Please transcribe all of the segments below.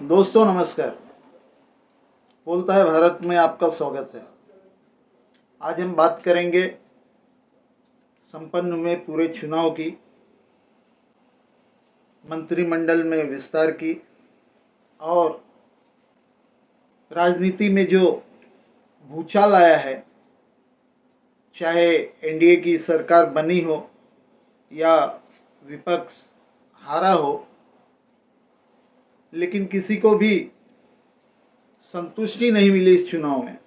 दोस्तों नमस्कार। बोलता है भारत में आपका स्वागत है। आज हम बात करेंगे संपन्न हुए पूरे चुनाव की, मंत्रिमंडल में विस्तार की और राजनीति में जो भूचाल आया है, चाहे एनडीए की सरकार बनी हो या विपक्ष हारा हो, लेकिन किसी को भी संतुष्टि नहीं मिली इस चुनाव में।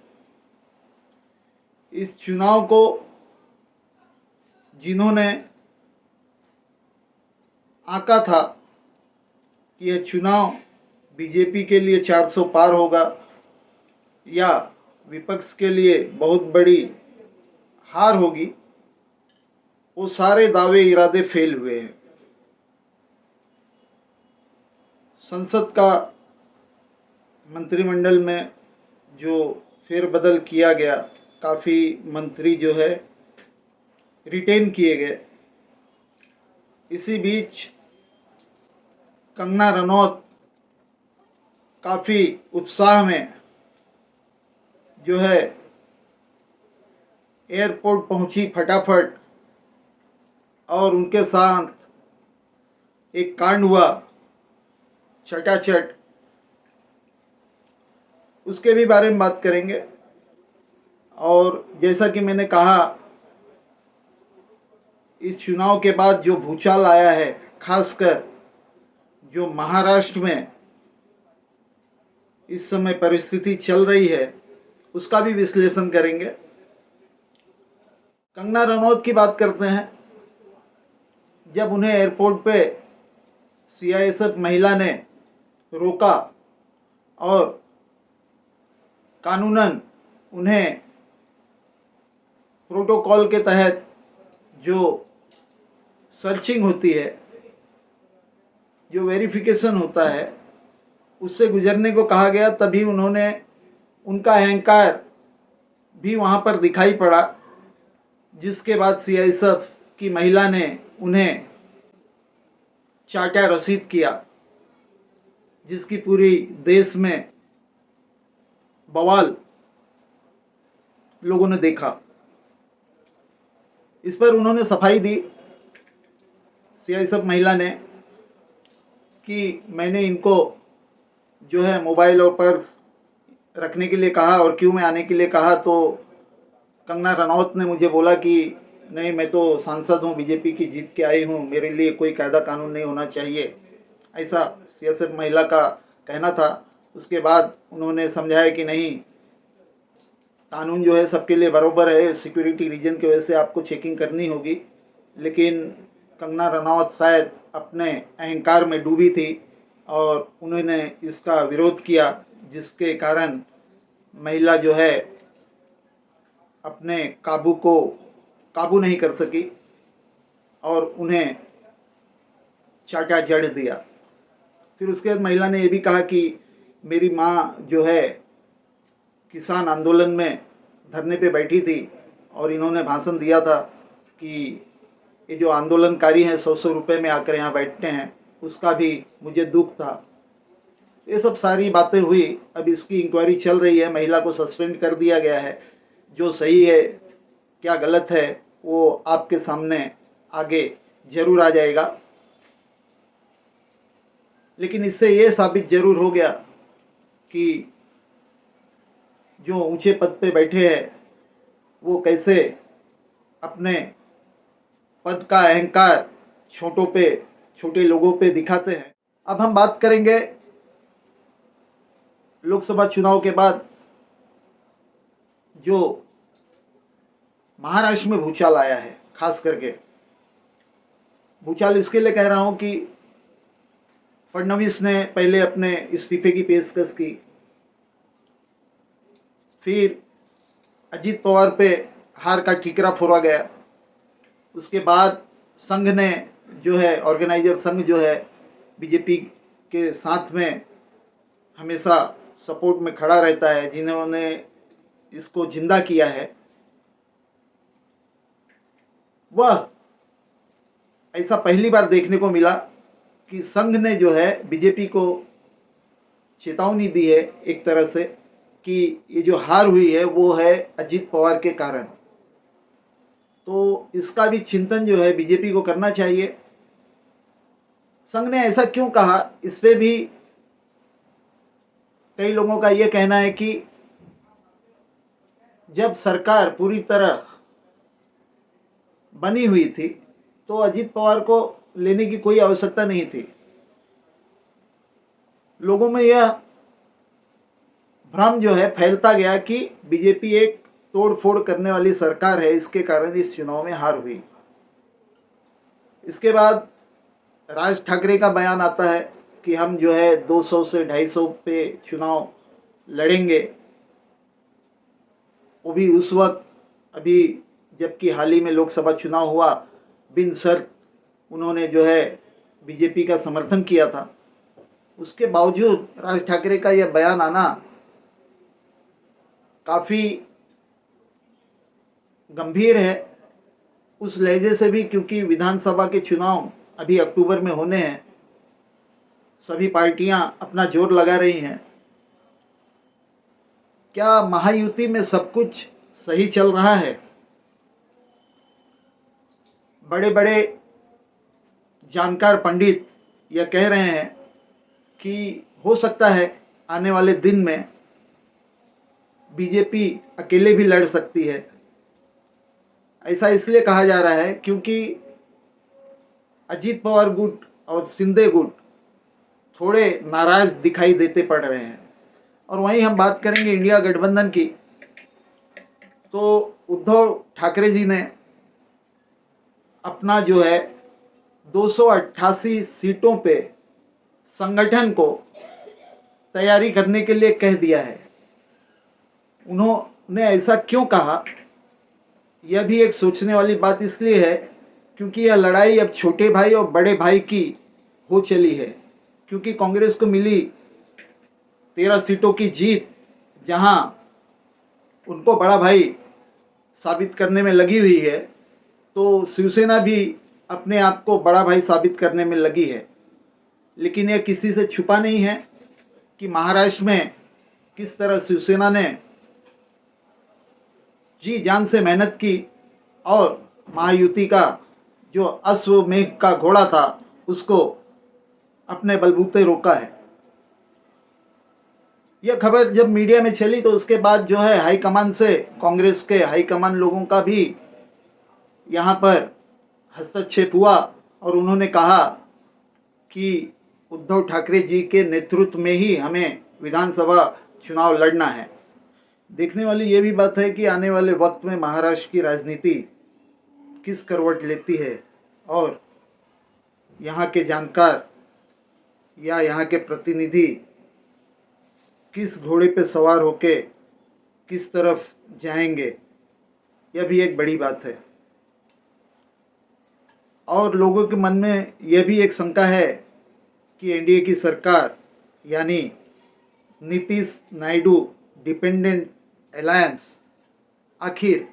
इस चुनाव को जिन्होंने आंका था कि यह चुनाव बीजेपी के लिए 400 पार होगा या विपक्ष के लिए बहुत बड़ी हार होगी, वो सारे दावे इरादे फेल हुए हैं। संसद का मंत्रिमंडल में जो फेरबदल किया गया, काफ़ी मंत्री जो है रिटेन किए गए। इसी बीच कंगना रनौत काफ़ी उत्साह में जो है एयरपोर्ट पहुंची फटाफट, और उनके साथ एक कांड हुआ चटाचट, उसके भी बारे में बात करेंगे। और जैसा कि मैंने कहा, इस चुनाव के बाद जो भूचाल आया है, खासकर जो महाराष्ट्र में इस समय परिस्थिति चल रही है, उसका भी विश्लेषण करेंगे। कंगना रनौत की बात करते हैं। जब उन्हें एयरपोर्ट पे सीआईएसएफ महिला ने रोका और कानूनन उन्हें प्रोटोकॉल के तहत जो सर्चिंग होती है, जो वेरिफिकेशन होता है, उससे गुजरने को कहा गया, तभी उन्होंने उनका अहंकार भी वहाँ पर दिखाई पड़ा, जिसके बाद सीआईएसएफ की महिला ने उन्हें चाटा रसीद किया, जिसकी पूरी देश में बवाल लोगों ने देखा। इस पर उन्होंने सफाई दी, सीआईएसएफ महिला ने, कि मैंने इनको जो है मोबाइल और पर्स रखने के लिए कहा और क्यों में आने के लिए कहा, तो कंगना रनौत ने मुझे बोला कि नहीं, मैं तो सांसद हूँ, बीजेपी की जीत के आई हूँ, मेरे लिए कोई कायदा कानून नहीं होना चाहिए, ऐसा सीआईएसएफ महिला का कहना था। उसके बाद उन्होंने समझाया कि नहीं, कानून जो है सबके लिए बराबर है, सिक्योरिटी रीजन की वजह से आपको चेकिंग करनी होगी। लेकिन कंगना रनौत शायद अपने अहंकार में डूबी थी और उन्होंने इसका विरोध किया, जिसके कारण महिला जो है अपने काबू नहीं कर सकी और उन्हें चाटा जड़ दिया। फिर उसके बाद महिला ने ये भी कहा कि मेरी माँ जो है किसान आंदोलन में धरने पे बैठी थी और इन्होंने भाषण दिया था कि ये जो आंदोलनकारी हैं 100 रुपये में आकर यहाँ बैठते हैं, उसका भी मुझे दुख था। ये सब सारी बातें हुई। अब इसकी इंक्वायरी चल रही है, महिला को सस्पेंड कर दिया गया है। जो सही है क्या गलत है वो आपके सामने आगे जरूर आ जाएगा। लेकिन इससे ये साबित जरूर हो गया कि जो ऊंचे पद पे बैठे हैं वो कैसे अपने पद का अहंकार छोटे लोगों पे दिखाते हैं। अब हम बात करेंगे लोकसभा चुनाव के बाद जो महाराष्ट्र में भूचाल आया है। खास करके भूचाल इसके लिए कह रहा हूं कि फडणवीस ने पहले अपने इस्तीफे की पेशकश की, फिर अजीत पवार पे हार का ठीकरा फोड़ा गया। उसके बाद संघ ने जो है, ऑर्गेनाइजर संघ जो है बीजेपी के साथ में हमेशा सपोर्ट में खड़ा रहता है, जिन्होंने इसको जिंदा किया है, वह ऐसा पहली बार देखने को मिला कि संघ ने जो है बीजेपी को चेतावनी दी है एक तरह से कि ये जो हार हुई है वो है अजीत पवार के कारण। तो इसका भी चिंतन जो है बीजेपी को करना चाहिए। संघ ने ऐसा क्यों कहा, इस पे भी कई लोगों का ये कहना है कि जब सरकार पूरी तरह बनी हुई थी तो अजीत पवार को लेने की कोई आवश्यकता नहीं थी। लोगों में यह भ्रम जो है फैलता गया कि बीजेपी एक तोड़ फोड़ करने वाली सरकार है, इसके कारण इस चुनाव में हार हुई। इसके बाद राज ठाकरे का बयान आता है कि हम जो है 200 से 250 पे चुनाव लड़ेंगे, वो भी उस वक्त अभी जबकि हाल ही में लोकसभा चुनाव हुआ, बिन शर्त उन्होंने जो है बीजेपी का समर्थन किया था। उसके बावजूद राज ठाकरे का यह बयान आना काफ़ी गंभीर है, उस लहजे से भी क्योंकि विधानसभा के चुनाव अभी अक्टूबर में होने हैं, सभी पार्टियां अपना जोर लगा रही हैं। क्या महायुति में सब कुछ सही चल रहा है? बड़े बड़े जानकार पंडित यह कह रहे हैं कि हो सकता है आने वाले दिन में बीजेपी अकेले भी लड़ सकती है। ऐसा इसलिए कहा जा रहा है क्योंकि अजीत पवार गुट और शिंदे गुट थोड़े नाराज दिखाई देते पड़ रहे हैं। और वहीं हम बात करेंगे इंडिया गठबंधन की, तो उद्धव ठाकरे जी ने अपना जो है 288 सीटों पे संगठन को तैयारी करने के लिए कह दिया है। उन्होंने ऐसा क्यों कहा, यह भी एक सोचने वाली बात इसलिए है क्योंकि यह लड़ाई अब छोटे भाई और बड़े भाई की हो चली है। क्योंकि कांग्रेस को मिली 13 सीटों की जीत, जहां उनको बड़ा भाई साबित करने में लगी हुई है, तो शिवसेना भी अपने आप को बड़ा भाई साबित करने में लगी है। लेकिन यह किसी से छुपा नहीं है कि महाराष्ट्र में किस तरह शिवसेना ने जी जान से मेहनत की और महायुति का जो अश्वमेघ का घोड़ा था उसको अपने बलबूते रोका है। यह खबर जब मीडिया में चली तो उसके बाद जो है हाईकमान से, कांग्रेस के हाईकमान लोगों का भी यहाँ पर हस्तक्षेप हुआ और उन्होंने कहा कि उद्धव ठाकरे जी के नेतृत्व में ही हमें विधानसभा चुनाव लड़ना है। देखने वाली ये भी बात है कि आने वाले वक्त में महाराष्ट्र की राजनीति किस करवट लेती है और यहाँ के जानकार या यहाँ के प्रतिनिधि किस घोड़े पे सवार होके किस तरफ जाएंगे, यह भी एक बड़ी बात है। और लोगों के मन में यह भी एक शंका है कि एनडीए की सरकार यानी नीतीश नायडू डिपेंडेंट अलायंस आखिर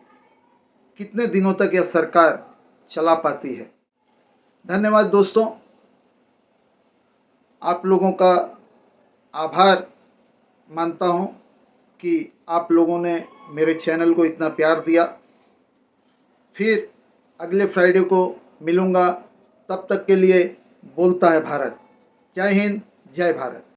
कितने दिनों तक यह सरकार चला पाती है। धन्यवाद दोस्तों, आप लोगों का आभार मानता हूं कि आप लोगों ने मेरे चैनल को इतना प्यार दिया। फिर अगले फ्राइडे को मिलूँगा, तब तक के लिए बोलता है भारत। जय हिंद, जय भारत।